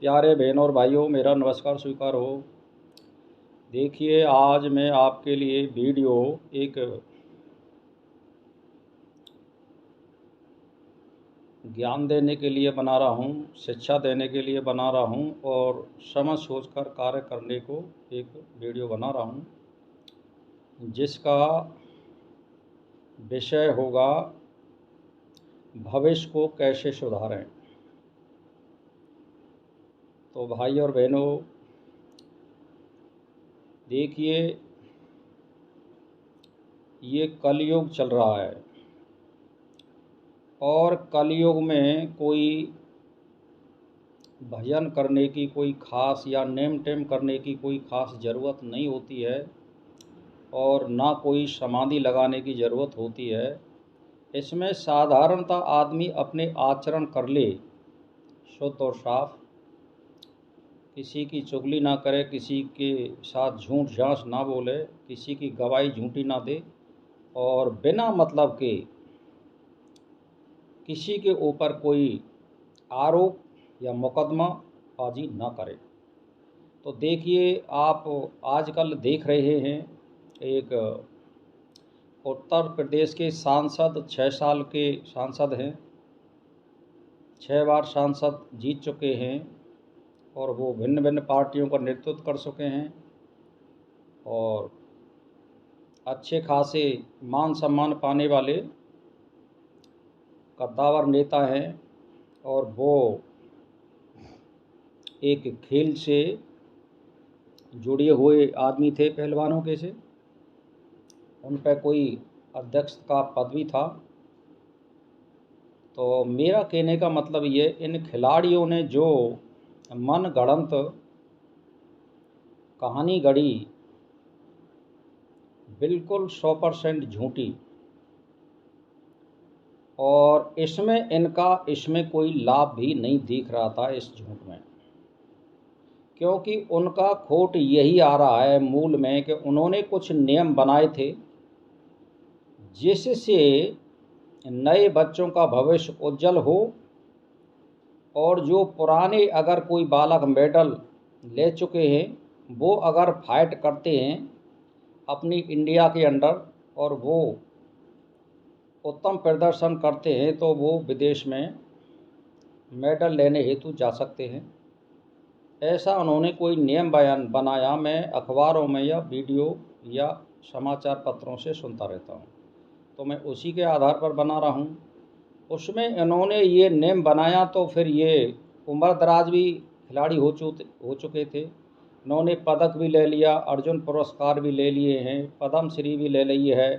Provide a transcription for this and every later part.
प्यारे बहनों और भाइयों, मेरा नमस्कार स्वीकार हो। देखिए, आज मैं आपके लिए वीडियो एक ज्ञान देने के लिए बना रहा हूँ, शिक्षा देने के लिए बना रहा हूँ और समझ सोच कर कार्य करने को एक वीडियो बना रहा हूँ, जिसका विषय होगा भविष्य को कैसे सुधारें। तो भाई और बहनों, देखिए, ये कलयुग चल रहा है और कलयुग में कोई भजन करने की कोई ख़ास या नेम टेम करने की कोई ख़ास ज़रूरत नहीं होती है और ना कोई समाधि लगाने की ज़रूरत होती है। इसमें साधारणतः आदमी अपने आचरण कर ले शुद्ध और साफ, किसी की चुगली ना करे, किसी के साथ झूठ झांस ना बोले, किसी की गवाही झूठी ना दे और बिना मतलब के किसी के ऊपर कोई आरोप या मुकदमाबाजी ना करे। तो देखिए, आप आजकल देख रहे हैं, एक उत्तर प्रदेश के सांसद 6 साल के सांसद हैं, 6 बार सांसद जीत चुके हैं और वो भिन्न भिन्न पार्टियों का नेतृत्व कर चुके हैं और अच्छे खासे मान सम्मान पाने वाले कद्दावर नेता हैं। और वो एक खेल से जुड़े हुए आदमी थे, पहलवानों के से उन पर कोई अध्यक्ष का पद भी था। तो मेरा कहने का मतलब ये, इन खिलाड़ियों ने जो मन गढ़ंत कहानी गढ़ी, बिल्कुल 100% झूठी, और इसमें कोई लाभ भी नहीं दिख रहा था इस झूठ में, क्योंकि उनका खोट यही आ रहा है मूल में कि उन्होंने कुछ नियम बनाए थे जिससे नए बच्चों का भविष्य उज्जवल हो और जो पुराने अगर कोई बालक मेडल ले चुके हैं वो अगर फाइट करते हैं अपनी इंडिया के अंडर और वो उत्तम प्रदर्शन करते हैं तो वो विदेश में मेडल लेने हेतु जा सकते हैं। ऐसा उन्होंने कोई नियम बयान बनाया। मैं अखबारों में या वीडियो या समाचार पत्रों से सुनता रहता हूँ, तो मैं उसी के आधार पर बना रहा हूँ। उसमें इन्होंने ये नियम बनाया तो फिर ये उम्र दराज भी खिलाड़ी हो चुके थे। इन्होंने पदक भी ले लिया, अर्जुन पुरस्कार भी ले लिए हैं, पद्मश्री भी ले ली है।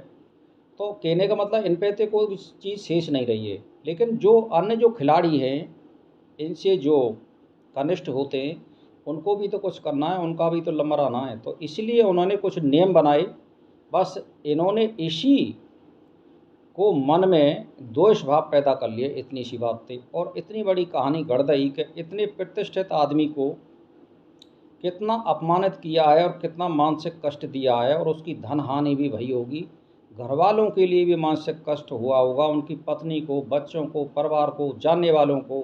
तो कहने का मतलब इन पे तो कोई चीज़ शेष नहीं रही है। लेकिन जो अन्य जो खिलाड़ी हैं, इनसे जो कनिष्ठ होते हैं, उनको भी तो कुछ करना है, उनका भी तो नंबर आना है। तो इसलिए उन्होंने कुछ नियम बनाए। बस इन्होंने इसी को मन में द्वेष भाव पैदा कर लिए, इतनी सी बात थी। और इतनी बड़ी कहानी गढ़ दी कि इतने प्रतिष्ठित आदमी को कितना अपमानित किया है और कितना मानसिक कष्ट दिया है, और उसकी धन हानि भी भई होगी, घर वालों के लिए भी मानसिक कष्ट हुआ होगा, उनकी पत्नी को, बच्चों को, परिवार को, जानने वालों को,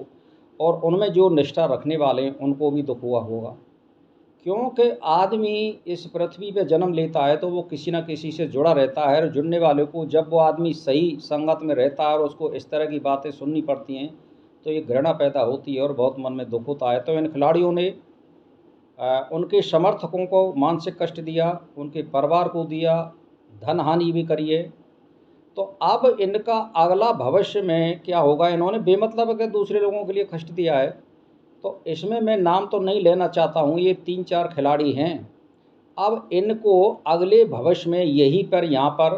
और उनमें जो निष्ठा रखने वाले हैं उनको भी दुख हुआ होगा। क्योंकि आदमी इस पृथ्वी पे जन्म लेता है तो वो किसी न किसी से जुड़ा रहता है, और जुड़ने वाले को जब वो आदमी सही संगत में रहता है और उसको इस तरह की बातें सुननी पड़ती हैं तो ये घृणा पैदा होती है और बहुत मन में दुख होता है। तो इन खिलाड़ियों ने उनके समर्थकों को मानसिक कष्ट दिया, उनके परिवार को दिया, धन हानि भी करी है। तो अब इनका अगला भविष्य में क्या होगा? इन्होंने बेमतलब के दूसरे लोगों के लिए कष्ट दिया है। तो इसमें मैं नाम तो नहीं लेना चाहता हूँ, ये 3-4 खिलाड़ी हैं। अब इनको अगले भविष्य में यहीं पर, यहाँ पर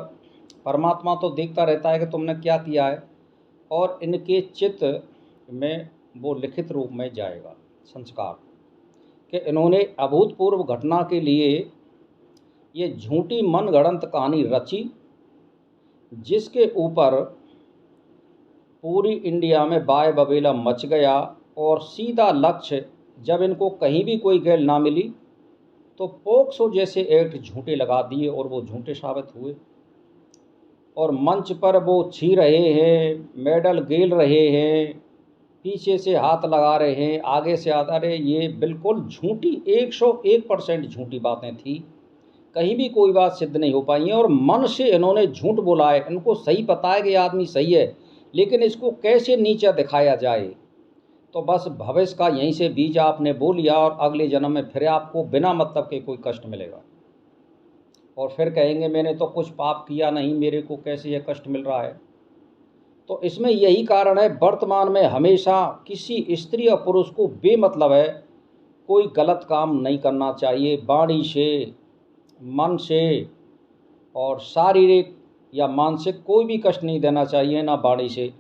परमात्मा तो देखता रहता है कि तुमने क्या किया है, और इनके चित्त में वो लिखित रूप में जाएगा संस्कार कि इन्होंने अभूतपूर्व घटना के लिए ये झूठी मनगढ़ंत कहानी रची, जिसके ऊपर पूरी इंडिया में बाय बबेला मच गया। और सीधा लक्ष्य, जब इनको कहीं भी कोई गैल ना मिली तो पोक्सो जैसे एक्ट झूठे लगा दिए और वो झूठे साबित हुए। और मंच पर वो छी रहे हैं, मेडल गेल रहे हैं, पीछे से हाथ लगा रहे हैं, आगे से हाथ, अरे ये बिल्कुल झूठी 101% झूठी बातें थी। कहीं भी कोई बात सिद्ध नहीं हो पाई है और मन से इन्होंने झूठ बोला है। इनको सही पता है कि ये आदमी सही है, लेकिन इसको कैसे नीचा दिखाया जाए। तो बस भविष्य का यहीं से बीज आपने बो लिया और अगले जन्म में फिर आपको बिना मतलब के कोई कष्ट मिलेगा और फिर कहेंगे मैंने तो कुछ पाप किया नहीं, मेरे को कैसे ये कष्ट मिल रहा है। तो इसमें यही कारण है, वर्तमान में हमेशा किसी स्त्री या पुरुष को बेमतलब है कोई गलत काम नहीं करना चाहिए। वाणी से, मन से और शारीरिक या मानसिक कोई भी कष्ट नहीं देना चाहिए, ना वाणी से।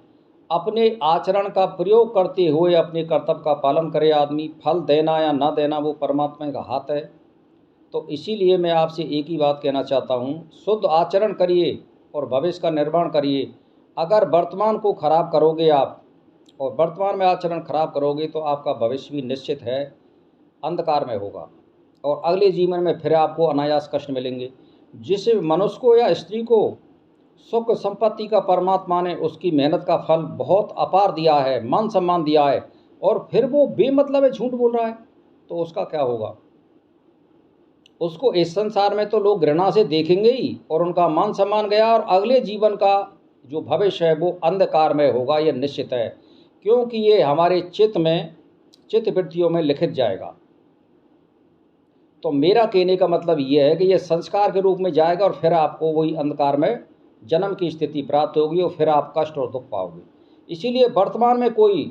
अपने आचरण का प्रयोग करते हुए अपने कर्तव्य का पालन करे आदमी। फल देना या ना देना वो परमात्मा का हाथ है। तो इसीलिए मैं आपसे एक ही बात कहना चाहता हूँ, शुद्ध आचरण करिए और भविष्य का निर्माण करिए। अगर वर्तमान को खराब करोगे आप और वर्तमान में आचरण खराब करोगे तो आपका भविष्य भी निश्चित है अंधकार में होगा और अगले जीवन में फिर आपको अनायास कष्ट मिलेंगे। जिस मनुष्य को या स्त्री को सुख संपत्ति का परमात्मा ने उसकी मेहनत का फल बहुत अपार दिया है, मान सम्मान दिया है, और फिर वो बेमतलब झूठ बोल रहा है, तो उसका क्या होगा। उसको इस संसार में तो लोग घृणा से देखेंगे ही और उनका मान सम्मान गया, और अगले जीवन का जो भविष्य है वो अंधकार में होगा, ये निश्चित है। क्योंकि ये हमारे चित्त वृत्तियों में लिखित जाएगा। तो मेरा कहने का मतलब ये है कि ये संस्कार के रूप में जाएगा और फिर आपको वही अंधकार में जन्म की स्थिति प्राप्त होगी और फिर आप कष्ट और दुख पाओगे। इसीलिए वर्तमान में कोई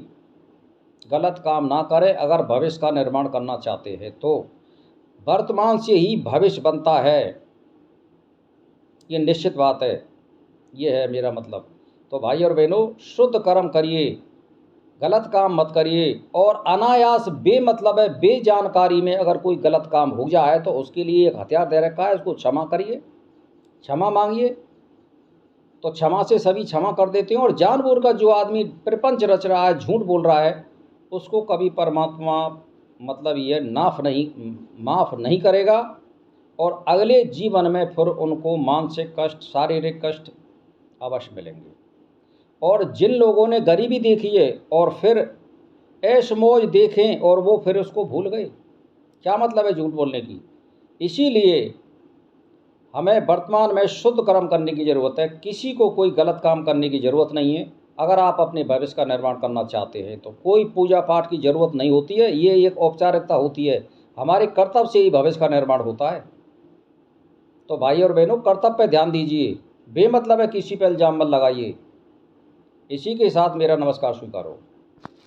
गलत काम ना करें अगर भविष्य का निर्माण करना चाहते हैं तो। वर्तमान से ही भविष्य बनता है, ये निश्चित बात है। ये है मेरा मतलब। तो भाई और बहनों, शुद्ध कर्म करिए, गलत काम मत करिए। और अनायास बेमतलब है, बेजानकारी में अगर कोई गलत काम हो जाए तो उसके लिए एक हथियार दे रखा है, उसको क्षमा करिए, क्षमा मांगिए। तो क्षमा से सभी क्षमा कर देते हैं। और जानबूझकर जो आदमी प्रपंच रच रहा है, झूठ बोल रहा है, उसको कभी परमात्मा मतलब ये माफ़ नहीं करेगा और अगले जीवन में फिर उनको मानसिक कष्ट, शारीरिक कष्ट अवश्य मिलेंगे। और जिन लोगों ने गरीबी देखी है और फिर ऐश मौज देखें और वो फिर उसको भूल गए, क्या मतलब है झूठ बोलने की। इसीलिए हमें वर्तमान में शुद्ध कर्म करने की ज़रूरत है, किसी को कोई गलत काम करने की ज़रूरत नहीं है। अगर आप अपने भविष्य का निर्माण करना चाहते हैं तो कोई पूजा पाठ की ज़रूरत नहीं होती है, ये एक औपचारिकता होती है। हमारे कर्तव्य से ही भविष्य का निर्माण होता है। तो भाई और बहनों, कर्तव्य पे ध्यान दीजिए, बेमतलब है किसी पर इल्ज़ाम मत लगाइए। इसी के साथ मेरा नमस्कार स्वीकारो।